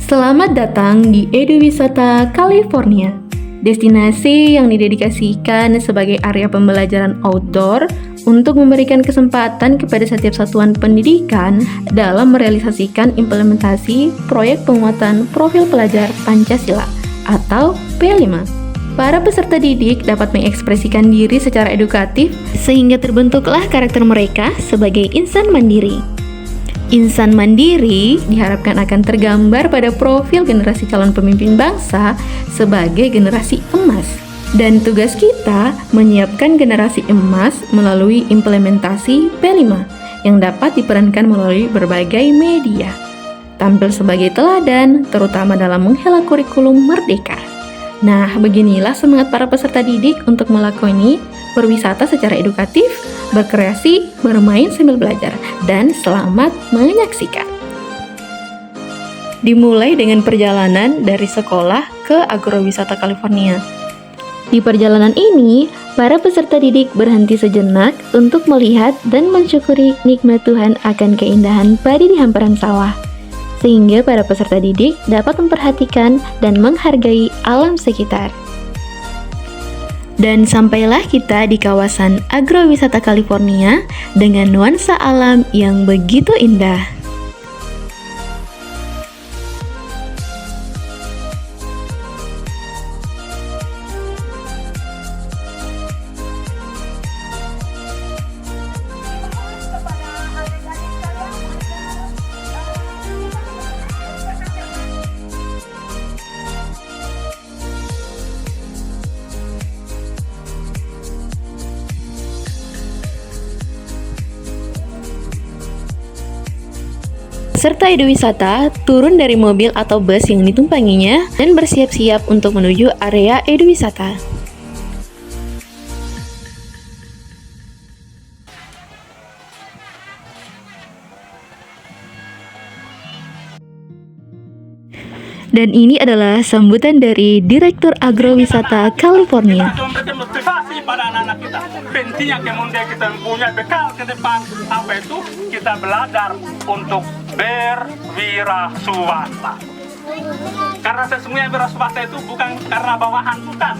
Selamat datang di Eduwisata California, destinasi yang didedikasikan sebagai area pembelajaran outdoor untuk memberikan kesempatan kepada setiap satuan pendidikan dalam merealisasikan implementasi proyek penguatan profil pelajar Pancasila atau P5. Para peserta didik dapat mengekspresikan diri secara edukatif sehingga terbentuklah karakter mereka sebagai insan mandiri. Insan mandiri diharapkan akan tergambar pada profil generasi calon pemimpin bangsa sebagai generasi emas. Dan tugas kita menyiapkan generasi emas melalui implementasi P5 yang dapat diperankan melalui berbagai media. Tampil sebagai teladan, terutama dalam menghela kurikulum merdeka. Nah, beginilah semangat para peserta didik untuk melakoni berwisata secara edukatif, berkreasi, bermain sambil belajar, dan selamat menyaksikan. Dimulai dengan perjalanan dari sekolah ke Agrowisata California. Di perjalanan ini, para peserta didik berhenti sejenak untuk melihat dan mensyukuri nikmat Tuhan akan keindahan padi di hamparan sawah, sehingga para peserta didik dapat memperhatikan dan menghargai alam sekitar. Dan sampailah kita di kawasan Agrowisata California dengan nuansa alam yang begitu indah. Peserta Eduwisata turun dari mobil atau bus yang ditumpanginya dan bersiap-siap untuk menuju area Eduwisata. Dan ini adalah sambutan dari Direktur Agrowisata California. Kita memberikan motivasi pada anak-anak kita. Pentingnya kemudian kita mempunyai bekal ke depan. Apa itu? Kita belajar untuk berwirausaha. Karena sesungguhnya wirausaha itu bukan karena bawahan, bukan.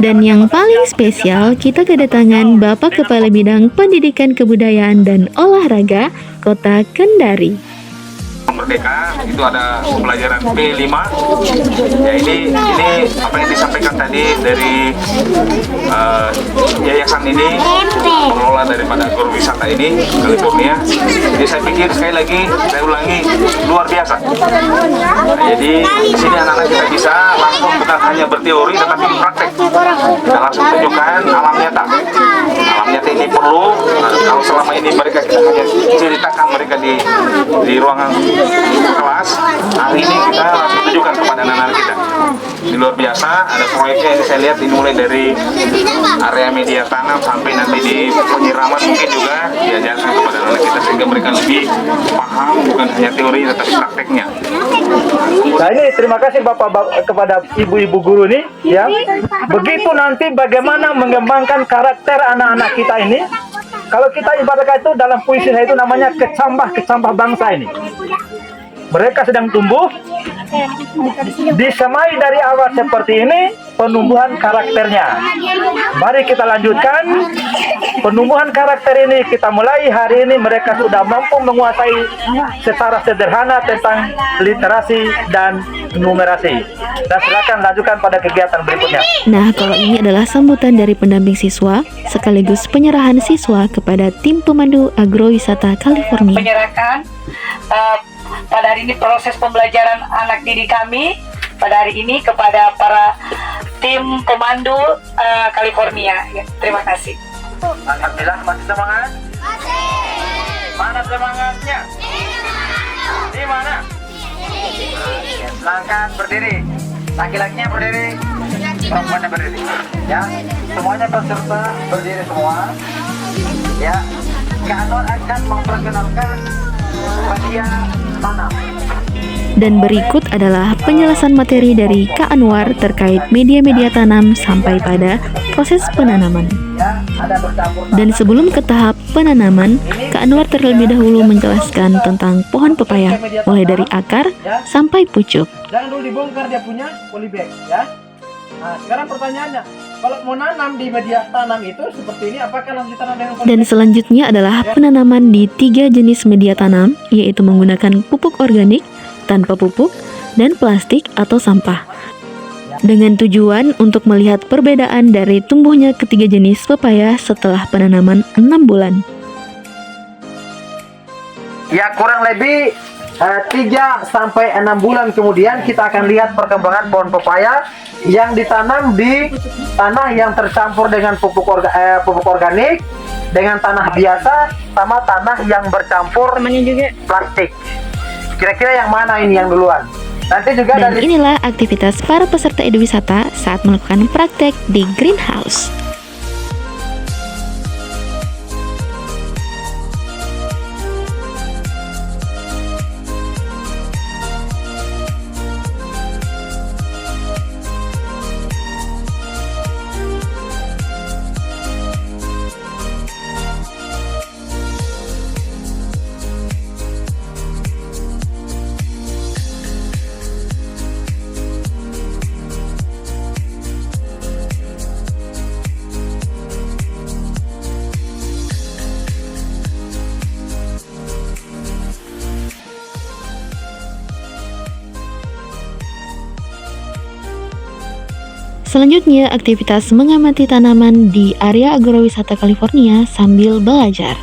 Dan yang paling spesial, kita kedatangan Bapak Kepala Bidang Pendidikan Kebudayaan dan Olahraga Kota Kendari. Merdeka itu ada pelajaran P5 ya, ini apa yang disampaikan tadi dari yayasan ini, pengelola daripada agrowisata ini California. Jadi saya pikir sekali lagi saya ulangi, luar biasa. Nah, jadi di sini anak-anak kita bisa langsung bukan hanya berteori tetapi praktek, kita langsung tunjukkan alam nyata. Alam nyata ini perlu. Kalau selama ini mereka kita hanya ceritakan mereka di ruangan kelas, hari ini kita langsung tunjukkan kepada anak-anak kita. Ini luar biasa, ada proyeknya ini saya lihat dimulai dari area media tanam sampai nanti di penyiraman mungkin juga diajarkan kepada anak-anak kita sehingga mereka lebih paham bukan hanya teori tetapi prakteknya. Nah ini terima kasih Bapak kepada ibu-ibu guru nih ya. Begitu nanti bagaimana mengembangkan karakter anak-anak kita ini. Kalau kita ibaratkan itu dalam puisi saya itu namanya kecambah bangsa ini. Mereka sedang tumbuh, disemai dari awal seperti ini penumbuhan karakternya. Mari kita lanjutkan penumbuhan karakter ini. Kita mulai hari ini mereka sudah mampu menguasai secara sederhana tentang literasi dan numerasi. Dan silakan lanjutkan pada kegiatan berikutnya. Nah, kalau ini adalah sambutan dari pendamping siswa sekaligus penyerahan siswa kepada tim pemandu Agrowisata California. Menyerahkan pada hari ini proses pembelajaran anak didik kami pada hari ini kepada para tim pemandu California. Ya, terima kasih. Alhamdulillah, masih semangat? Masih. Mana semangatnya? Di mana? Silakan berdiri. Laki-lakinya berdiri, perempuannya berdiri. Ya, semuanya peserta berdiri semua. Ya, Kak Anwar akan memperkenalkan media tanam. Dan berikut adalah penjelasan materi dari Kak Anwar terkait media-media tanam sampai pada proses penanaman. Dan sebelum ke tahap penanaman, Kak Anwar terlebih dahulu menjelaskan tentang pohon pepaya, mulai dari akar sampai pucuk. Jangan dulu dibongkar dia punya polybag ya. Nah, sekarang pertanyaannya, kalau mau nanam di media tanam itu seperti ini, apakah harus ditanam dengan polybag? Dan selanjutnya adalah penanaman di 3 jenis media tanam, yaitu menggunakan pupuk organik, tanpa pupuk, dan plastik atau sampah. Dengan tujuan untuk melihat perbedaan dari tumbuhnya ketiga jenis pepaya setelah penanaman 6 bulan. Ya, kurang lebih 3-6 bulan kemudian kita akan lihat perkembangan pohon pepaya yang ditanam di tanah yang tercampur dengan pupuk organik, dengan tanah biasa, sama tanah yang bercampur plastik. Kira-kira yang mana ini yang duluan? Nanti juga Dan inilah aktivitas para peserta eduwisata saat melakukan praktek di greenhouse. Selanjutnya, aktivitas mengamati tanaman di area agrowisata California sambil belajar.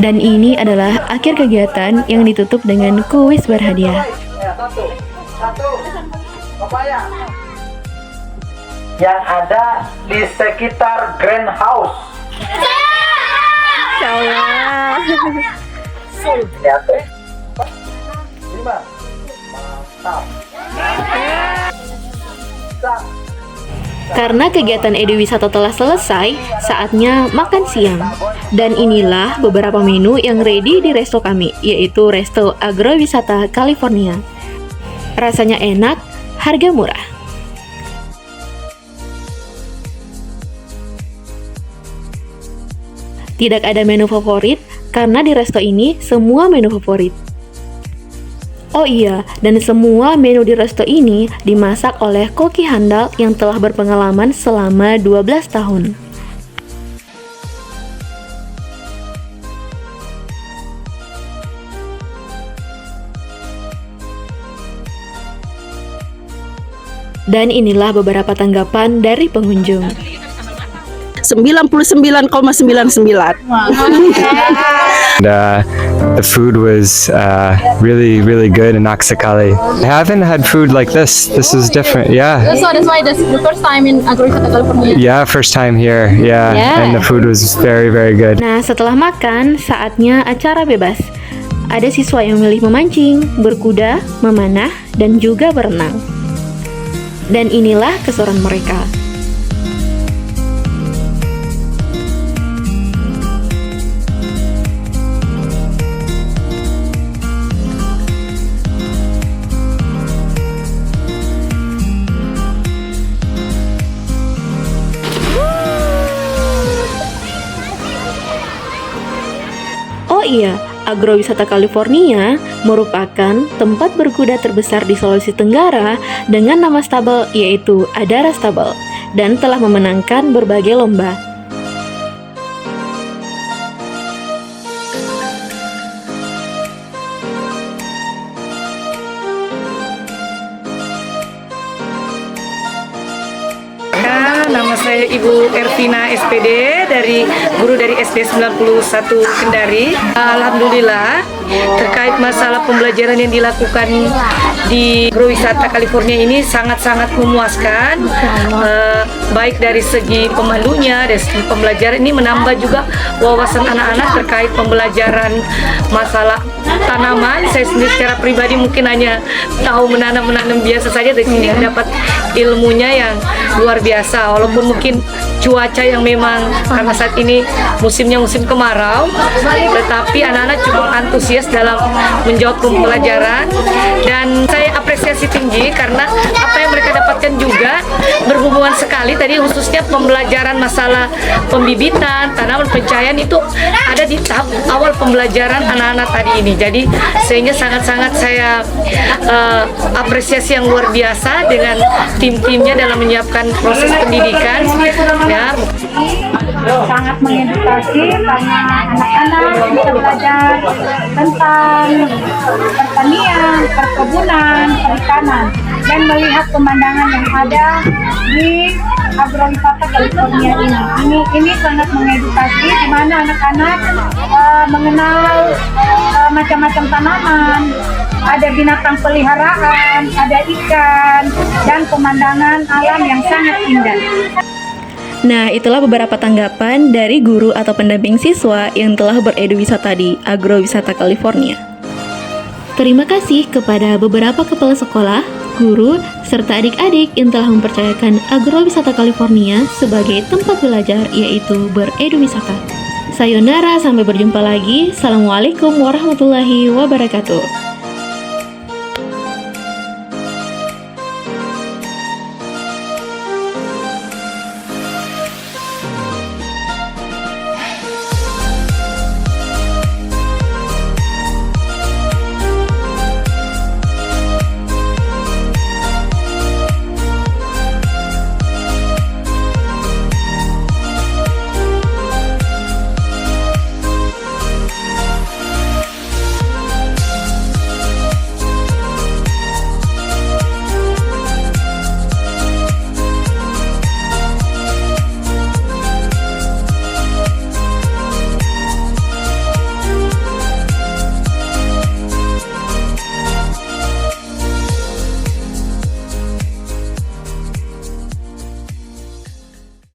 Dan ini adalah akhir kegiatan yang ditutup dengan kuis berhadiah. Satu pepaya yang ada di sekitar greenhouse. Insyaallah. Lihat deh. Ini Bang. Mantap. Karena kegiatan eduwisata telah selesai, saatnya makan siang. Dan inilah beberapa menu yang ready di resto kami, yaitu Resto Agrowisata California. Rasanya enak, harga murah. Tidak ada menu favorit, karena di resto ini semua menu favorit. Oh iya, dan semua menu di resto ini dimasak oleh koki handal yang telah berpengalaman selama 12 tahun. Dan inilah beberapa tanggapan dari pengunjung. 99,99. The food was really good in Oaxaca. I haven't had food like this. This is different. Yeah. So that's why this is the first time in Agrowisata California. Yeah, first time here. Yeah. And the food was very good. Nah, setelah makan, saatnya acara bebas. Ada siswa yang memilih memancing, berkuda, memanah, dan juga berenang. Dan inilah keseruan mereka. Oh iya, Agrowisata California merupakan tempat berkuda terbesar di Sulawesi Tenggara dengan nama stabel yaitu Adara Stable dan telah memenangkan berbagai lomba. Nama saya Ibu Ervina SPD, guru dari SD 91 Kendari. Alhamdulillah terkait masalah pembelajaran yang dilakukan di Agrowisata California ini sangat-sangat memuaskan, baik dari segi pemandunya, dari segi pembelajaran ini menambah juga wawasan anak-anak terkait pembelajaran masalah tanaman. Saya sendiri secara pribadi mungkin hanya tahu menanam biasa saja, dari sini dapat ilmunya yang luar biasa. Walaupun mungkin cuaca yang memang karena saat ini musimnya musim kemarau, tetapi anak-anak cukup antusias dalam menjawab pembelajaran, dan saya apresiasi tinggi karena apa yang mereka dapatkan juga berhubungan sekali tadi, khususnya pembelajaran masalah pembibitan, tanaman, pencahayaan itu ada di tahap awal pembelajaran anak-anak tadi ini. Jadi sehingga sangat-sangat saya apresiasi yang luar biasa dengan tim-timnya dalam menyiapkan proses pendidikan. Ya, sangat mengedukasi karena anak-anak bisa belajar tentang pertanian, perkebunan, perikanan, dan melihat pemandangan yang ada di Agrowisata California ini. Ini sangat mengedukasi, di mana anak-anak mengenal macam-macam tanaman, ada binatang peliharaan, ada ikan, dan pemandangan alam yang sangat indah. Nah, itulah beberapa tanggapan dari guru atau pendamping siswa yang telah bereduwisata di Agrowisata California. Terima kasih kepada beberapa kepala sekolah, guru, serta adik-adik yang telah mempercayakan Agrowisata California sebagai tempat belajar, yaitu bereduwisata. Sayonara, sampai berjumpa lagi. Assalamualaikum warahmatullahi wabarakatuh.